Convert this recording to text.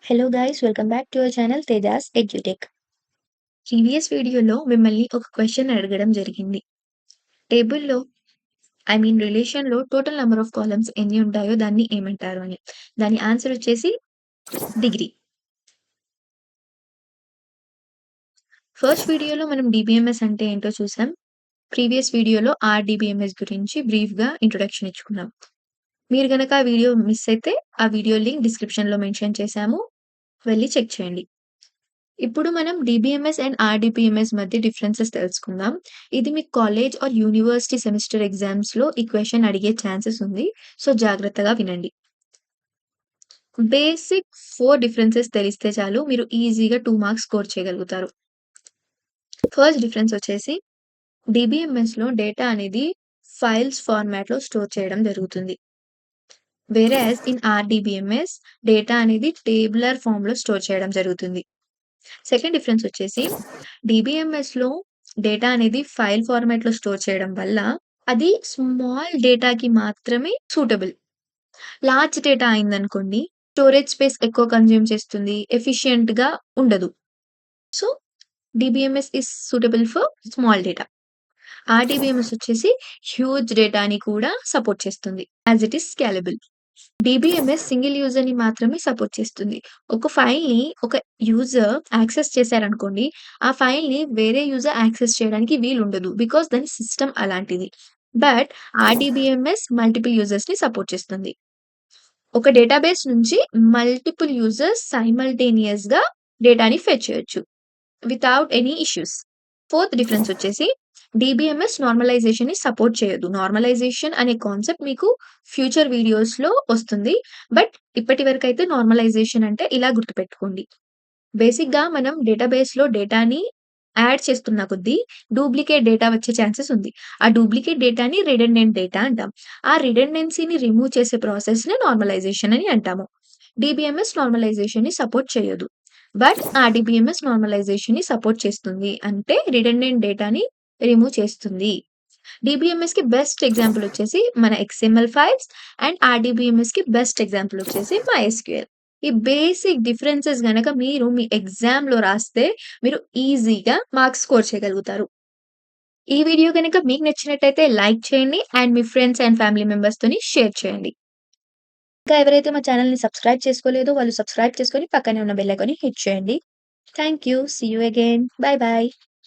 Hello guys welcome back to our channel Tejas edutech. Previous వీడియోలో మిమ్మల్ని ఒక క్వెషన్ అడగడం జరిగింది. టేబుల్‌లో రిలేషన్‌లో టోటల్ నంబర్ ఆఫ్ కాలమ్స్ ఎన్ని ఉంటాయో దాన్ని ఏమంటారు అని. దాని ఆన్సర్ వచ్చేసి డిగ్రీ. ఫస్ట్ వీడియోలో మనం డీబీఎంఎస్ అంటే ఏంటో చూసాం. ప్రీవియస్ వీడియోలో ఆర్‌డీబీఎంఎస్ గురించి బ్రీఫ్‌గా ఇంట్రొడక్షన్ ఇచ్చుకున్నాం. మీరు గనక ఆ వీడియో మిస్ అయితే ఆ వీడియో లింక్ డిస్క్రిప్షన్‌లో మెన్షన్ చేశాము. వెళ్లి చెక్ చేయండి. ఇప్పుడు మనం డీబీఎంఎస్ అండ్ ఆర్‌డీబీఎంఎస్ మధ్య డిఫరెన్సెస్ తెలుసుకుందాం. ఇది మీ కాలేజ్ ఆర్ యూనివర్సిటీ సెమిస్టర్ ఎగ్జామ్స్‌లో ఈ క్వెషన్ అడిగే ఛాన్సెస్ ఉంది. సో, జాగ్రత్తగా వినండి. బేసిక్ 4 డిఫరెన్సెస్ తెలిస్తే చాలు మీరు ఈజీగా 2 మార్క్స్ స్కోర్ చేయగలుగుతారు. ఫస్ట్ డిఫరెన్స్ వచ్చేసి డీబీఎంఎస్‌లో డేటా అనేది ఫైల్స్ ఫార్మాట్‌లో స్టోర్ చేయడం జరుగుతుంది. వేరాస్ ఇన్ ఆర్‌డీబీఎంఎస్ డేటా అనేది టేబులర్ ఫార్మ్‌లో స్టోర్ చేయడం జరుగుతుంది. సెకండ్ డిఫరెన్స్ వచ్చేసి డీబీఎంఎస్‌లో డేటా అనేది ఫైల్ ఫార్మాట్‌లో స్టోర్ చేయడం వల్ల అది స్మాల్ డేటాకి మాత్రమే సూటబుల్. లార్జ్ డేటా అయిందనుకోండి స్టోరేజ్ స్పేస్ ఎక్కువ కన్జ్యూమ్ చేస్తుంది. ఎఫిషియంట్‌గా ఉండదు. So, DBMS is suitable for small data. RDBMS వచ్చేసి హ్యూజ్ డేటాని కూడా సపోర్ట్ చేస్తుంది. As it is scalable. DBMS single యూజర్‌ని మాత్రమే సపోర్ట్ చేస్తుంది. ఒక ఫైల్‌ని ఒక యూజర్ యాక్సెస్ చేశారనుకోండి, ఆ ఫైల్‌ని వేరే యూజర్ యాక్సెస్ చేయడానికి వీలుండదు. బికాజ్ దాని సిస్టమ్ అలాంటిది. బట్ ఆర్‌డీబీఎంఎస్ మల్టిపుల్ యూజర్స్‌ని సపోర్ట్ చేస్తుంది. ఒక డేటాబేస్ నుంచి మల్టిపుల్ యూజర్స్ సైమల్టేనియస్‌గా డేటాని ఫెచ్ చేయొచ్చు. Without any issues. Fourth difference వచ్చేసి డీబీఎంఎస్ నార్మలైజేషన్‌ని సపోర్ట్ చేయదు. నార్మలైజేషన్ అనే కాన్సెప్ట్ మీకు ఫ్యూచర్ వీడియోస్‌లో వస్తుంది. బట్ ఇప్పటి వరకైతే నార్మలైజేషన్ అంటే ఇలా గుర్తుపెట్టుకోండి. బేసిక్‌గా మనం డేటాబేస్‌లో డేటాని యాడ్ చేస్తున్న కొద్దీ డూప్లికేట్ డేటా వచ్చే ఛాన్సెస్ ఉంది. ఆ డూప్లికేట్ డేటాని రిడెండెంట్ డేటా అంటాం. ఆ రిడెండెన్సీని రిమూవ్ చేసే ప్రాసెస్‌ని నార్మలైజేషన్ అని అంటాము. డీబీఎంఎస్ నార్మలైజేషన్‌ని సపోర్ట్ చేయదు. బట్ ఆర్‌డీబీఎంఎస్ నార్మలైజేషన్‌ని సపోర్ట్ చేస్తుంది. అంటే రిడెండెంట్ డేటాని రిమూవ్ చేస్తుంది. డీబీఎంఎస్‌కి బెస్ట్ ఎగ్జాంపుల్ వచ్చేసి మన ఎక్స్ఎంఎల్ ఫైల్స్ అండ్ ఆర్‌డీబీఎంఎస్‌కి బెస్ట్ ఎగ్జాంపుల్ వచ్చేసి మైఎస్‌క్యూఎల్. ఈ బేసిక్ డిఫరెన్సెస్ గనక మీరు మీ ఎగ్జామ్‌లో రాస్తే మీరు ఈజీగా మార్క్స్ స్కోర్ చేయగలుగుతారు. ఈ వీడియో గనక మీకు నచ్చినట్టయితే లైక్ చేయండి అండ్ మీ ఫ్రెండ్స్ అండ్ ఫ్యామిలీ మెంబర్స్‌తోని షేర్ చేయండి. ఇంకా ఎవరైతే మా ఛానెల్‌ని సబ్స్క్రైబ్ చేసుకోలేదో వాళ్ళు సబ్స్క్రైబ్ చేసుకొని పక్కనే ఉన్న బెల్ ఐకాన్‌ని హిట్ చేయండి. Thank you. See you again. Bye by.